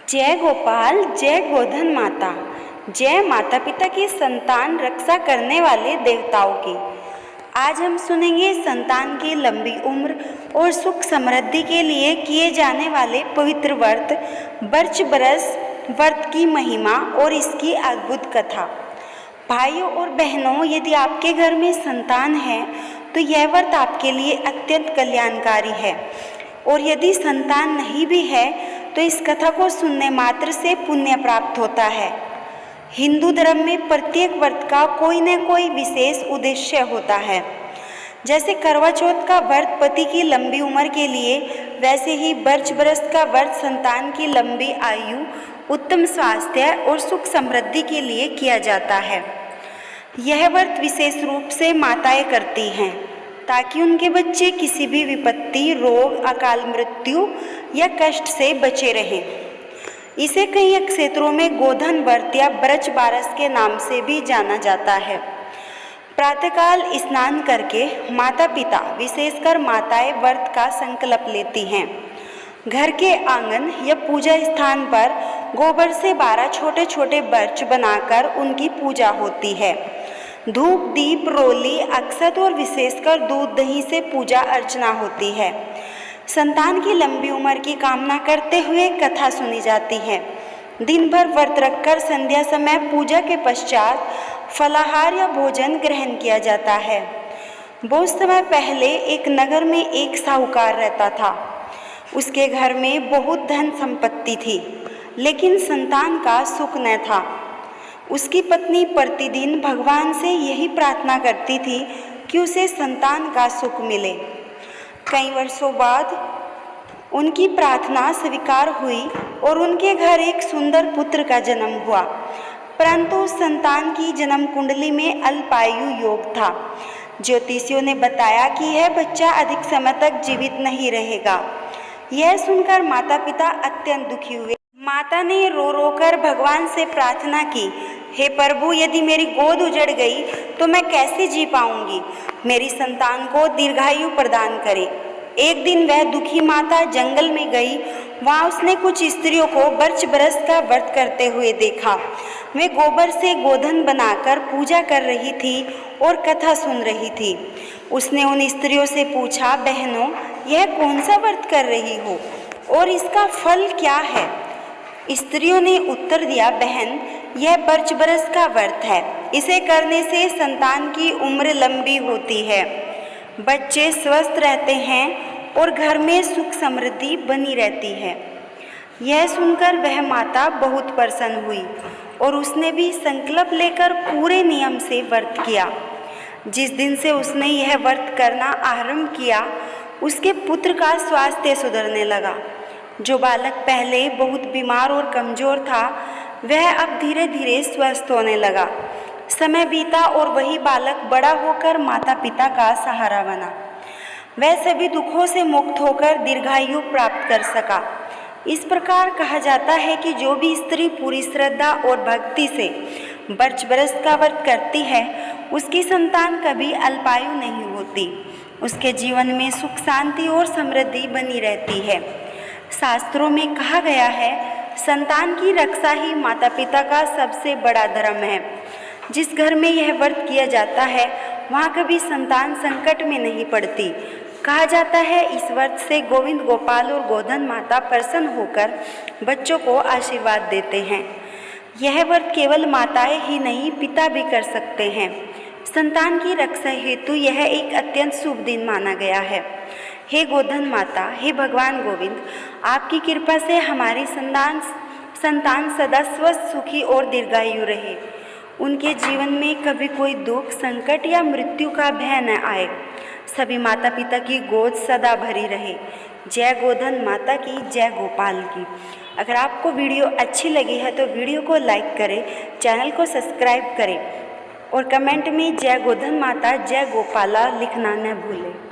जय गोपाल, जय गोधन माता, जय माता पिता की संतान रक्षा करने वाले देवताओं की। आज हम सुनेंगे संतान की लंबी उम्र और सुख समृद्धि के लिए किए जाने वाले पवित्र व्रत बर्च बरस व्रत की महिमा और इसकी अद्भुत कथा। भाइयों और बहनों, यदि आपके घर में संतान है तो यह व्रत आपके लिए अत्यंत कल्याणकारी है, और यदि संतान नहीं भी है तो इस कथा को सुनने मात्र से पुण्य प्राप्त होता है। हिंदू धर्म में प्रत्येक व्रत का कोई न कोई विशेष उद्देश्य होता है। जैसे करवा चौथ का व्रत पति की लंबी उम्र के लिए, वैसे ही बर्च बरस का व्रत संतान की लंबी आयु, उत्तम स्वास्थ्य और सुख समृद्धि के लिए किया जाता है। यह व्रत विशेष रूप से माताएं करती हैं ताकि उनके बच्चे किसी भी विपत्ति, रोग, अकाल मृत्यु या कष्ट से बचे रहें। इसे कई क्षेत्रों में गोधन व्रत या ब्रज बारस के नाम से भी जाना जाता है। प्रातःकाल स्नान करके माता पिता, विशेषकर माताएं, व्रत का संकल्प लेती हैं। घर के आंगन या पूजा स्थान पर गोबर से 12 छोटे छोटे बर्च बनाकर उनकी पूजा होती है। धूप, दीप, रोली, अक्षत और विशेषकर दूध दही से पूजा अर्चना होती है। संतान की लंबी उम्र की कामना करते हुए कथा सुनी जाती है। दिन भर व्रत रखकर संध्या समय पूजा के पश्चात फलाहार या भोजन ग्रहण किया जाता है। बहुत समय पहले एक नगर में एक साहूकार रहता था। उसके घर में बहुत धन संपत्ति थी, लेकिन संतान का सुख न था। उसकी पत्नी प्रतिदिन भगवान से यही प्रार्थना करती थी कि उसे संतान का सुख मिले। कई वर्षों बाद उनकी प्रार्थना स्वीकार हुई और उनके घर एक सुंदर पुत्र का जन्म हुआ, परंतु संतान की जन्म कुंडली में अल्पायु योग था। ज्योतिषियों ने बताया कि यह बच्चा अधिक समय तक जीवित नहीं रहेगा। यह सुनकर माता पिता अत्यंत दुखी हुए। माता ने रो रो कर भगवान से प्रार्थना की, हे प्रभु, यदि मेरी गोद उजड़ गई तो मैं कैसे जी पाऊंगी। मेरी संतान को दीर्घायु प्रदान करे। एक दिन वह दुखी माता जंगल में गई। वहाँ उसने कुछ स्त्रियों को बर्च बरस का व्रत करते हुए देखा। वे गोबर से गोधन बनाकर पूजा कर रही थी और कथा सुन रही थी। उसने उन स्त्रियों से पूछा, बहनों, यह कौन सा व्रत कर रही हो और इसका फल क्या है? स्त्रियों ने उत्तर दिया, बहन, यह बर्च बरस का व्रत है। इसे करने से संतान की उम्र लंबी होती है, बच्चे स्वस्थ रहते हैं और घर में सुख समृद्धि बनी रहती है। यह सुनकर वह माता बहुत प्रसन्न हुई और उसने भी संकल्प लेकर पूरे नियम से व्रत किया। जिस दिन से उसने यह व्रत करना आरंभ किया, उसके पुत्र का स्वास्थ्य सुधरने लगा। जो बालक पहले बहुत बीमार और कमज़ोर था, वह अब धीरे धीरे स्वस्थ होने लगा। समय बीता और वही बालक बड़ा होकर माता पिता का सहारा बना। वह सभी दुखों से मुक्त होकर दीर्घायु प्राप्त कर सका। इस प्रकार कहा जाता है कि जो भी स्त्री पूरी श्रद्धा और भक्ति से बर्च बरस का व्रत करती है, उसकी संतान कभी अल्पायु नहीं होती। उसके जीवन में सुख, शांति और समृद्धि बनी रहती है। शास्त्रों में कहा गया है, संतान की रक्षा ही माता पिता का सबसे बड़ा धर्म है। जिस घर में यह व्रत किया जाता है, वहाँ कभी संतान संकट में नहीं पड़ती। कहा जाता है, इस व्रत से गोविंद, गोपाल और गोधन माता प्रसन्न होकर बच्चों को आशीर्वाद देते हैं। यह व्रत केवल माताएं ही नहीं, पिता भी कर सकते हैं। संतान की रक्षा हेतु यह एक अत्यंत शुभ दिन माना गया है। हे गोधन माता, हे भगवान गोविंद, आपकी कृपा से हमारी संतान सदा स्वस्थ, सुखी और दीर्घायु रहे। उनके जीवन में कभी कोई दुख, संकट या मृत्यु का भय न आए। सभी माता पिता की गोद सदा भरी रहे। जय गोधन माता की, जय गोपाल की। अगर आपको वीडियो अच्छी लगी है तो वीडियो को लाइक करें, चैनल को सब्सक्राइब करें और कमेंट में जय गोधन माता, जय गोपाला लिखना न भूलें।